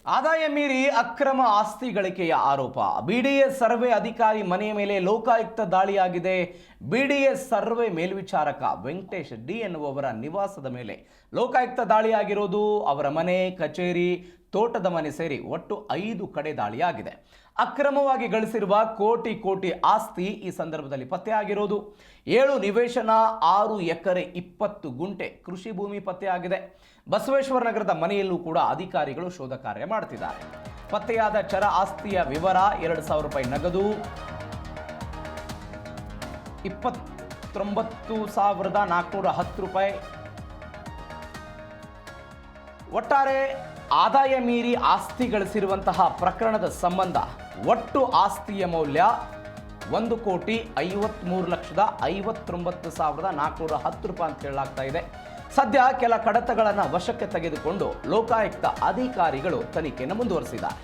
ಆದಾಯ ಮೀರಿ ಅಕ್ರಮ ಆಸ್ತಿ ಗಳಿಕೆಯ ಆರೋಪ. ಬಿಡಿಎಸ್ ಸರ್ವೆ ಅಧಿಕಾರಿ ಮನೆಯ ಮೇಲೆ ಲೋಕಾಯುಕ್ತ ದಾಳಿಯಾಗಿದೆ. ಬಿಡಿಎಸ್ ಸರ್ವೆ ಮೇಲ್ವಿಚಾರಕ ವೆಂಕಟೇಶ್ ಡಿ ಎನ್ನುವವರ ನಿವಾಸದ ಮೇಲೆ ಲೋಕಾಯುಕ್ತ ದಾಳಿಯಾಗಿರೋದು. ಅವರ ಮನೆ, ಕಚೇರಿ, ತೋಟದ ಮನೆ ಸೇರಿ ಒಟ್ಟು 5 ಕಡೆ ದಾಳಿಯಾಗಿದೆ. ಅಕ್ರಮವಾಗಿ ಗಳಿಸಿರುವ ಕೋಟಿ ಆಸ್ತಿ ಈ ಸಂದರ್ಭದಲ್ಲಿ ಪತ್ತೆಯಾಗಿರೋದು. 7 ನಿವೇಶನ, 6 ಎಕರೆ 20 ಗುಂಟೆ ಕೃಷಿ ಭೂಮಿ ಪತ್ತೆಯಾಗಿದೆ. ಬಸವೇಶ್ವರ ನಗರದ ಮನೆಯಲ್ಲೂ ಕೂಡ ಅಧಿಕಾರಿಗಳು ಶೋಧ ಕಾರ್ಯ ಮಾಡುತ್ತಿದ್ದಾರೆ. ಪತ್ತೆಯಾದ ಚರ ಆಸ್ತಿಯ ವಿವರ: 2,000 ರೂಪಾಯಿ ನಗದು, 29,410 ರೂಪಾಯಿ. ಒಟ್ಟಾರೆ ಆದಾಯ ಮೀರಿ ಆಸ್ತಿ ಗಳಿಸಿರುವಂತಹ ಪ್ರಕರಣದ ಸಂಬಂಧ ಒಟ್ಟು ಆಸ್ತಿಯ ಮೌಲ್ಯ 1,53,59,410 ರೂಪಾಯಿ ಅಂತ ಹೇಳಲಾಗ್ತಾ ಇದೆ. ಸದ್ಯ ಕೆಲ ಕಡತಗಳನ್ನು ವಶಕ್ಕೆ ತೆಗೆದುಕೊಂಡು ಲೋಕಾಯುಕ್ತ ಅಧಿಕಾರಿಗಳು ತನಿಖೆಯನ್ನು ಮುಂದುವರಿಸಿದ್ದಾರೆ.